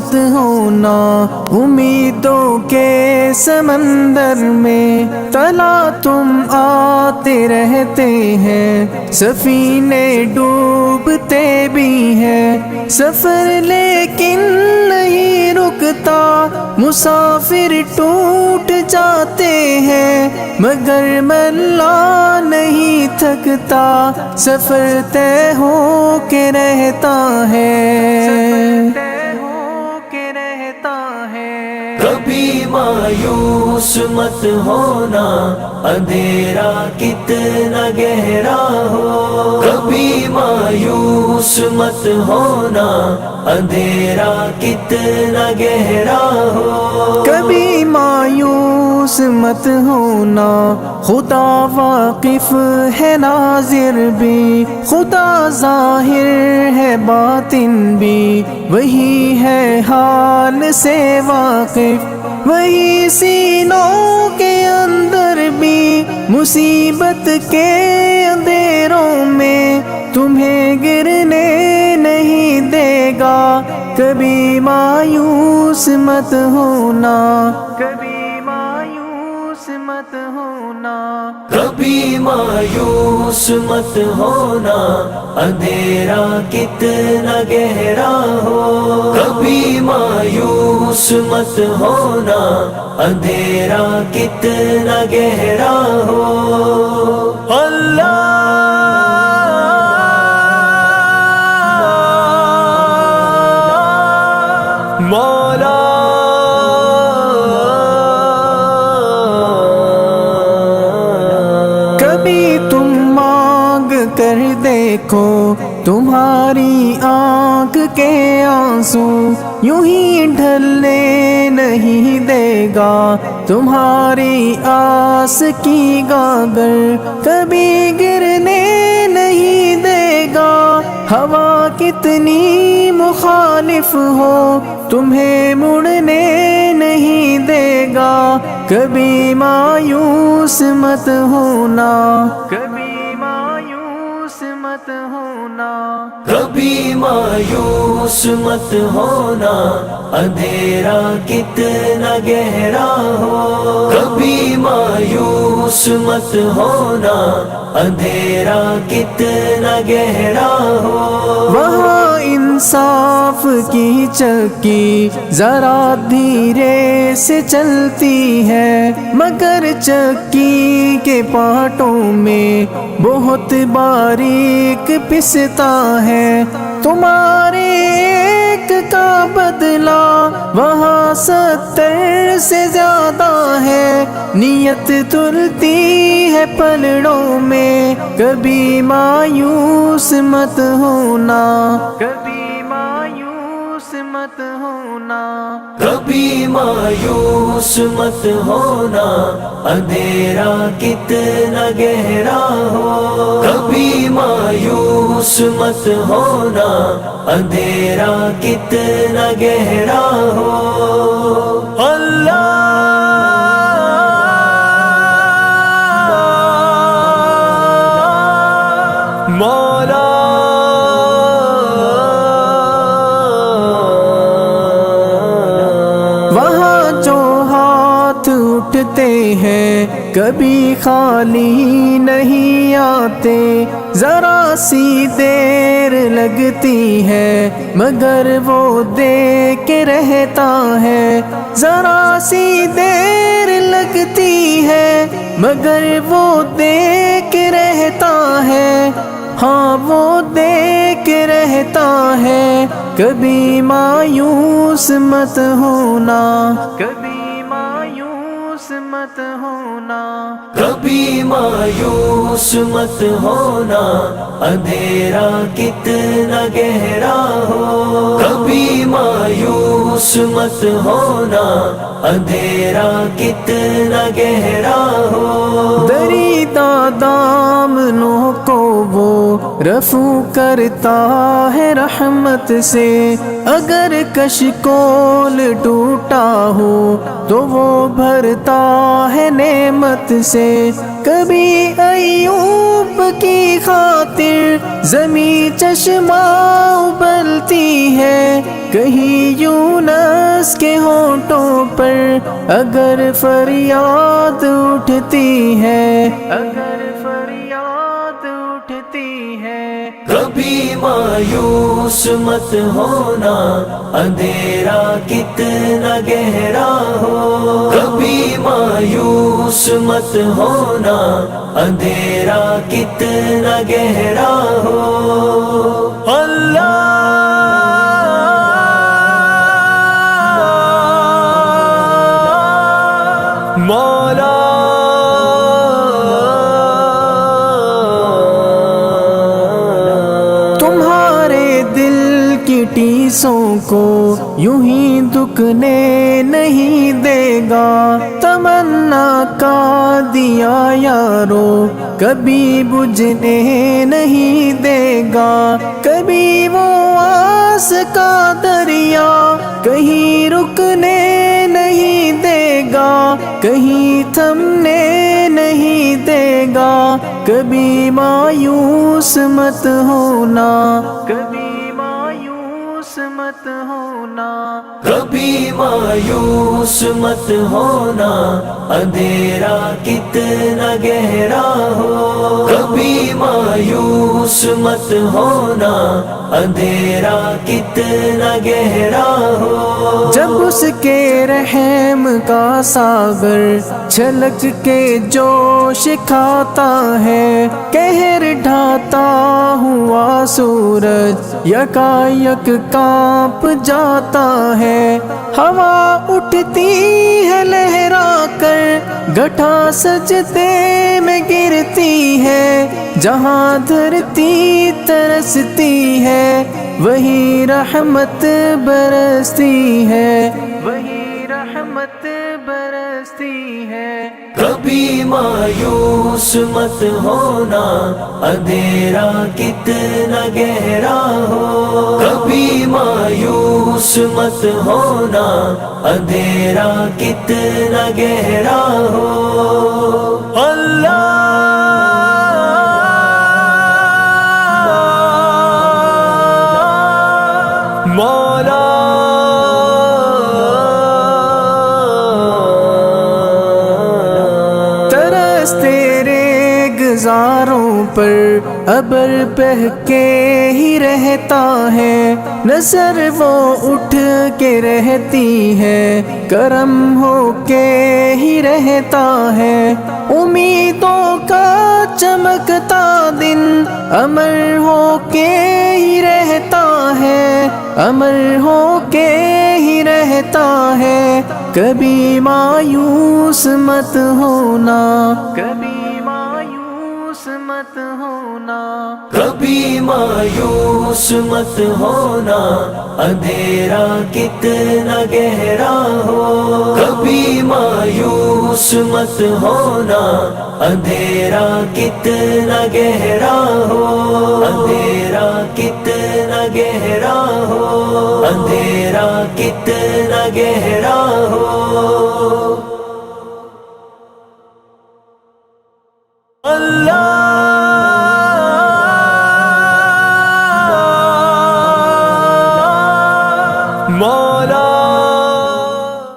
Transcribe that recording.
مت ہونا امیدوں کے سمندر میں، تلا تم آتے رہتے ہیں، سفینے ڈوبتے بھی ہیں، سفر لیکن نہیں رکتا، مسافر ٹوٹ جاتے ہیں، مگر ملا نہیں تھکتا، سفر طے ہو کے رہتا ہے۔ کبھی مایوس مت ہونا، اندھیرا کتنا گہرا ہو، کبھی مایوس مت ہونا، اندھیرا کتنا گہرا ہو، کبھی مایوس مت ہونا، خدا واقف ہے ناظر بھی، خدا ظاہر ہے باطن بھی، وہی ہے حال سے واقف، وہی سینوں کے اندر بھی، مصیبت کے اندھیروں میں تمہیں گرنے نہیں دے گا، کبھی مایوس مت ہونا، کبھی مایوس مت ہونا، کبھی مایوس مت ہونا، اندھیرا کتنا گہرا ہو، کبھی مایوس مت ہونا، اندھیرا کتنا گہرا ہو، اللہ مولا کبھی تم مانگ کر دیکھو، تمہاری آنکھ کے آنسو یوں ہی ڈھلنے نہیں دے گا، تمہاری آس کی گاگر کبھی گرنے نہیں دے گا، ہوا کتنی مخالف ہو تمہیں مڑنے نہیں دے گا، کبھی مایوس مت ہونا، کبھی مایوس مت ہونا، کبھی مایوس مت ہونا، اندھیرا کتنا گہرا ہو، کبھی مایوس مت ہونا، اندھیرا کتنا گہرا ہو، وہاں انصاف کی چکی ذرا دھیرے سے چلتی ہے، مگر چکی کے پارٹوں میں بہت باریک پستا ہے، تمہارے ایک کا بدلہ وہاں 70 سے زیادہ ہے، نیت تلتی ہے پلڑوں میں، کبھی مایوس مت ہونا، کبھی مایوس مت ہونا، کبھی مایوس مت ہونا، اندھیرا کتنا گہرا ہو، کبھی مایوس مت ہونا، اندھیرا کتنا گہرا ہو، اللہ مولا وہاں جو ہاتھ اٹھتے ہیں کبھی خالی نہیں آتے، ذرا سی دیر لگتی ہے مگر وہ دے کے رہتا ہے، ذرا سی دیر لگتی ہے مگر وہ دے کے رہتا ہے، ہاں وہ دے کے رہتا ہے، کبھی مایوس مت ہونا، کبھی مایوس مت ہونا، کبھی مایوس مت ہونا، اندھیرا کتنا گہرا ہو، کبھی مایوس مت ہونا، اندھیرا کتنا گہرا ہو، دریدہ دامنوں کو وہ رفو کرتا ہے رحمت سے، اگر کشکول ٹوٹا ہو تو وہ بھرتا ہے نعمت رحمت سے، کبھی ایوب کی خاطر زمین چشمہ ابلتی ہے، کہیں یونس کے ہونٹوں پر اگر فریاد اٹھتی ہے، اگر فریاد اٹھتی ہے۔ کبھی مایوس مت ہونا، اندھیرا کتنا گہرا ہو، کبھی مایوس مت ہونا، اندھیرا کتنا گہرا ہو۔ اللہ مولا تمہارے دل کی ٹیسوں کو یوں ہی دکنے نہیں دے گا، تمنا کا دیا یارو کبھی بجھنے نہیں دے گا، کبھی وہ آس کا دریا کہیں رکنے نہیں دے گا، کہیں تھمنے نہیں دے گا، کبھی مایوس مت ہونا، کبھی مایوس مت ہونا، کبھی مایوس مت ہونا، اندھیرا کتنا گہرا ہو، کبھی مایوس مت ہونا، اندھیرا کتنا گہرا ہو۔ جب اس کے رحم کا ساغر چھلک کے جوش کھاتا ہے، قہر ڈھاتا ہوا سورج یکایک کانپ جاتا ہے، ہوا اٹھتی ہے لہرا کر گٹھا سجدے میں گرتی ہے، جہاں دھرتی ترستی ہے وہی رحمت برستی ہے، وہی رحمت برستی ہے۔ کبھی مایوس مت ہونا، اندھیرا کتنا گہرا ہو، کبھی مایوس مت ہونا، اندھیرا کتنا گہرا ہو۔ اللہ مولا ترس تیرے گزاروں پر ابر بہہ کے ہی رہتا ہے، نظر وہ اٹھ کے رہتی ہے، کرم ہو کے ہی رہتا ہے، امیدوں کا چمکتا دن امر ہو کے ہی رہتا ہے، امر ہو کے ہی رہتا ہے، کبھی مایوس مت ہونا، کبھی مایوس مت ہونا، کبھی مایوس مت ہونا، اندھیرا کتنا گہرا ہو، کبھی مایوس مت ہونا، اندھیرا کتنا گہرا ہو، اندھیرا کتنا گہرا ہو، اندھیرا کتنا گہرا ہو۔ اللہ مولا